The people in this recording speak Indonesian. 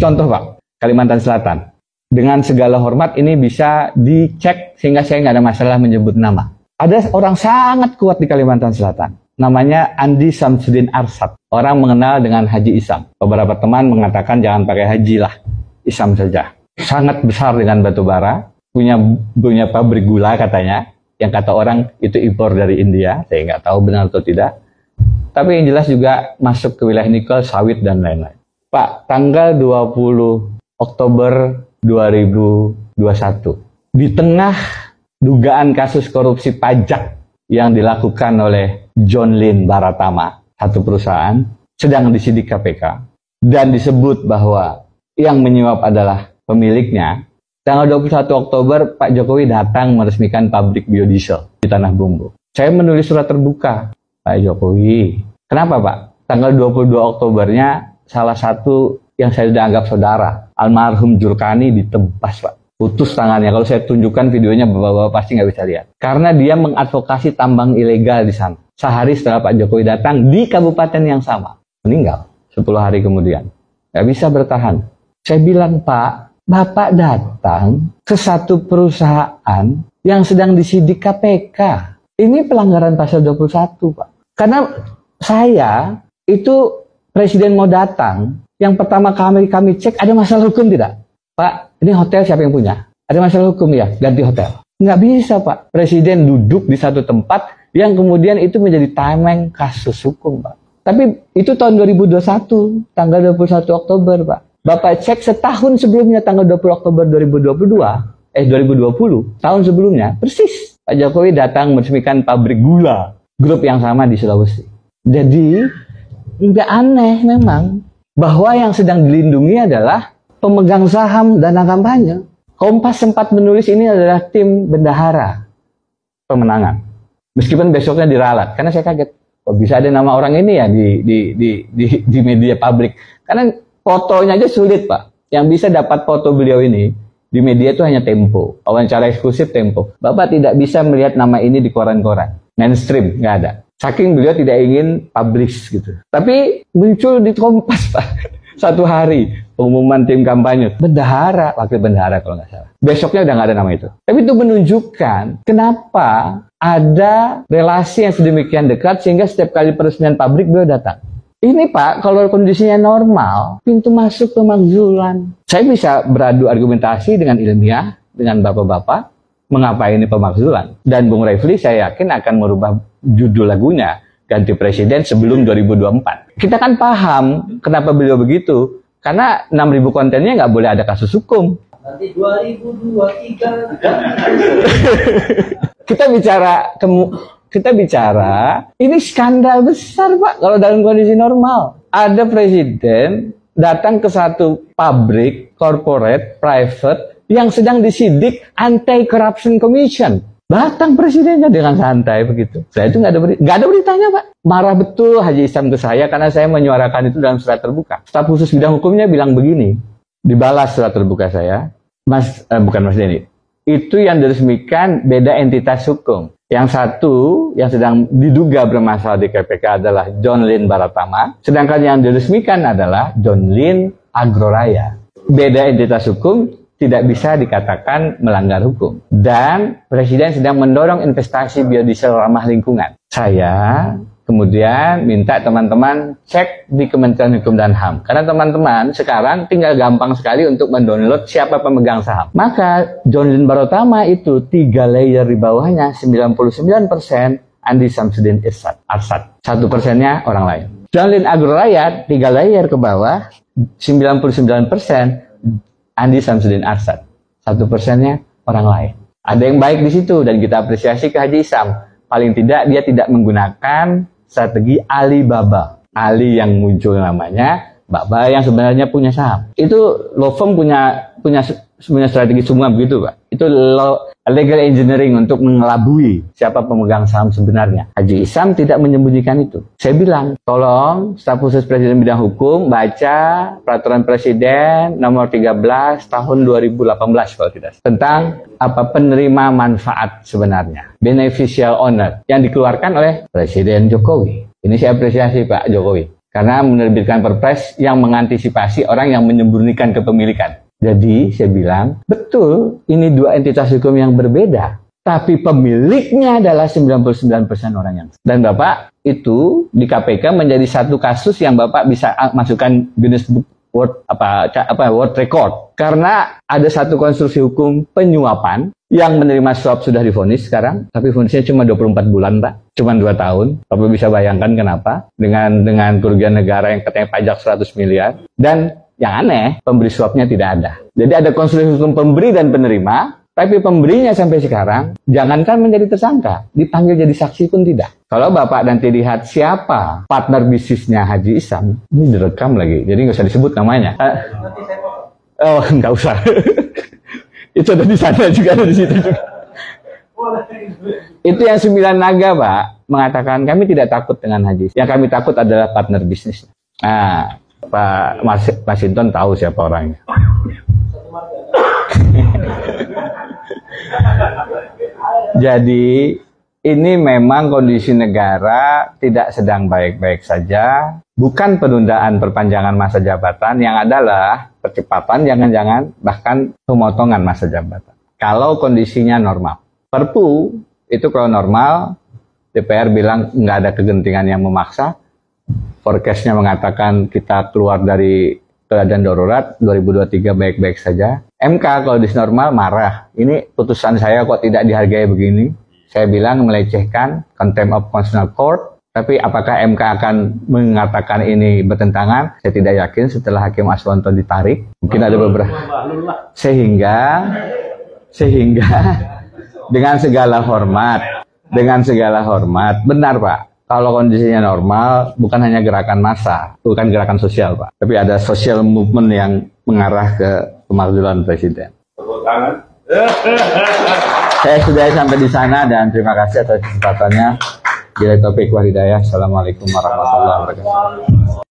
contoh Pak, Kalimantan Selatan. Dengan segala hormat ini bisa dicek sehingga saya nggak ada masalah menyebut nama. Ada orang sangat kuat di Kalimantan Selatan. Namanya Andi Samsudin Arsad. Orang mengenal dengan Haji Isam. Beberapa teman mengatakan jangan pakai Haji lah, Isam saja. Sangat besar dengan batu bara, punya pabrik gula katanya. Yang kata orang itu impor dari India. Saya nggak tahu benar atau tidak. Tapi yang jelas juga masuk ke wilayah nikel, sawit, dan lain-lain. Pak, tanggal 20 Oktober 2021. Di tengah dugaan kasus korupsi pajak yang dilakukan oleh John Lynn Baratama, satu perusahaan, sedang disidik KPK. Dan disebut bahwa yang menyuap adalah pemiliknya. Tanggal 21 Oktober, Pak Jokowi datang meresmikan pabrik biodiesel di Tanah Bumbu. Saya menulis surat terbuka, Pak Jokowi. Kenapa Pak? Tanggal 22 Oktobernya salah satu yang saya sudah anggap saudara, almarhum Jurkani ditebas Pak. Putus tangannya. Kalau saya tunjukkan videonya, bapak-bapak pasti nggak bisa lihat. Karena dia mengadvokasi tambang ilegal di sana. Sehari setelah Pak Jokowi datang di kabupaten yang sama. Meninggal 10 hari kemudian. Nggak bisa bertahan. Saya bilang, Pak, Bapak datang ke satu perusahaan yang sedang disidik KPK. Ini pelanggaran pasal 21, Pak. Karena saya, itu presiden mau datang, yang pertama kami cek, ada masalah hukum tidak? Pak, ini hotel siapa yang punya? Ada masalah hukum ya? Ganti hotel. Nggak bisa Pak. Presiden duduk di satu tempat yang kemudian itu menjadi tameng kasus hukum Pak. Tapi itu tahun 2021, tanggal 21 Oktober Pak. Bapak cek setahun sebelumnya tanggal 20 Oktober 2020, tahun sebelumnya, persis. Pak Jokowi datang meresmikan pabrik gula, grup yang sama di Sulawesi. Jadi, nggak aneh memang bahwa yang sedang dilindungi adalah pemegang saham dana kampanye. Kompas sempat menulis ini adalah tim bendahara pemenangan. Meskipun besoknya diralat, karena saya kaget. Kok bisa ada nama orang ini ya di media publik? Karena fotonya aja sulit Pak. Yang bisa dapat foto beliau ini di media itu hanya Tempo. Wawancara eksklusif Tempo. Bapak tidak bisa melihat nama ini di koran-koran. Mainstream, nggak ada. Saking beliau tidak ingin publish gitu. Tapi muncul di Kompas Pak. Satu hari pengumuman tim kampanye bendahara, wakil bendahara kalau nggak salah. Besoknya udah nggak ada nama itu. Tapi itu menunjukkan kenapa ada relasi yang sedemikian dekat sehingga setiap kali peresmian pabrik beliau datang. Ini Pak, kalau kondisinya normal, pintu masuk pemakzulan. Saya bisa beradu argumentasi dengan ilmiah, dengan bapak-bapak, mengapa ini pemakzulan. Dan Bung Refli saya yakin akan merubah judul lagunya. Ganti presiden sebelum 2024. Kita kan paham kenapa beliau begitu. Karena 6.000 kontennya nggak boleh ada kasus hukum. Nanti 2023. Kita bicara, ini skandal besar Pak kalau dalam kondisi normal. Ada presiden datang ke satu pabrik, corporate, private, yang sedang disidik Anti-Corruption Commission. Datang presidennya dengan santai begitu. Saya itu nggak ada beritanya Pak. Marah betul Haji Isam ke saya karena saya menyuarakan itu dalam surat terbuka. Staf khusus bidang hukumnya bilang begini. Dibalas surat terbuka saya. Bukan Mas Denny. Itu yang diresmikan beda entitas hukum. Yang satu yang sedang diduga bermasalah di KPK adalah John Lynn Baratama. Sedangkan yang diresmikan adalah John Lynn Agroraya. Beda entitas hukum. Tidak bisa dikatakan melanggar hukum. Dan Presiden sedang mendorong investasi biodiesel ramah lingkungan. Saya kemudian minta teman-teman cek di Kementerian Hukum dan HAM. Karena teman-teman sekarang tinggal gampang sekali untuk mendownload siapa pemegang saham. Maka John Lynn Baratama itu 3 layer di bawahnya 99% Andi Samsudin Arsad. 1%-nya orang lain. John Lynn Agroraya 3 layer ke bawah 99% Andi Samsudin Arsad. 1%-nya orang lain. Ada yang baik di situ dan kita apresiasi ke Haji Isam. Paling tidak dia tidak menggunakan strategi Alibaba. Ali yang muncul namanya, Baba yang sebenarnya punya saham. Itu law firm punya strategi semua begitu Pak. Itu legal engineering untuk mengelabui siapa pemegang saham sebenarnya. Haji Isam tidak menyembunyikan itu. Saya bilang, tolong staf khusus Presiden bidang hukum baca peraturan Presiden nomor 13 tahun 2018 kalau tidak. Tentang apa penerima manfaat sebenarnya. Beneficial owner yang dikeluarkan oleh Presiden Jokowi. Ini saya apresiasi Pak Jokowi. karena menerbitkan perpres yang mengantisipasi orang yang menyembunyikan kepemilikan. Jadi saya bilang, betul ini dua entitas hukum yang berbeda, tapi pemiliknya adalah 99% orang yang. Dan Bapak itu di KPK menjadi satu kasus yang Bapak bisa masukkan Guinness Book World Record, karena ada satu konstruksi hukum penyuapan yang menerima suap sudah divonis sekarang, tapi vonisnya cuma 24 bulan, Pak. Cuma 2 tahun. Bapak bisa bayangkan kenapa? Dengan kerugian negara yang katanya pajak 100 miliar. Dan yang aneh, pemberi suapnya tidak ada. Jadi ada konstruksi hukum pemberi dan penerima, tapi pemberinya sampai sekarang, jangankan menjadi tersangka, dipanggil jadi saksi pun tidak. Kalau Bapak nanti lihat siapa partner bisnisnya Haji Ihsan, ini direkam lagi, jadi nggak usah disebut namanya. Oh, nggak usah. Itu ada di sana juga, ada di situ juga. Itu yang 9 naga, Pak, mengatakan kami tidak takut dengan Haji. Yang kami takut adalah partner bisnis. Nah, Pak Masinton tahu siapa orangnya. Jadi ini memang kondisi negara tidak sedang baik-baik saja. Bukan penundaan perpanjangan masa jabatan, yang adalah percepatan, jangan-jangan bahkan pemotongan masa jabatan. Kalau kondisinya normal. Perpu itu kalau normal, DPR bilang nggak ada kegentingan yang memaksa. Forecast-nya mengatakan kita keluar dari keadaan darurat 2023 baik-baik saja. MK kalau di normal marah. Ini putusan saya kok tidak dihargai begini. Saya bilang melecehkan, contempt of constitutional court. Tapi apakah MK akan mengatakan ini bertentangan? Saya tidak yakin setelah Hakim Aswanto ditarik. Mungkin ada beberapa. Sehingga dengan segala hormat, benar Pak. Kalau kondisinya normal, bukan hanya gerakan massa, bukan gerakan sosial, Pak. Tapi ada social movement yang mengarah ke pemakzulan Presiden. Saya sudah sampai di sana dan terima kasih atas kesempatannya. Bila taufiq wal hidayah. Assalamualaikum warahmatullahi wabarakatuh.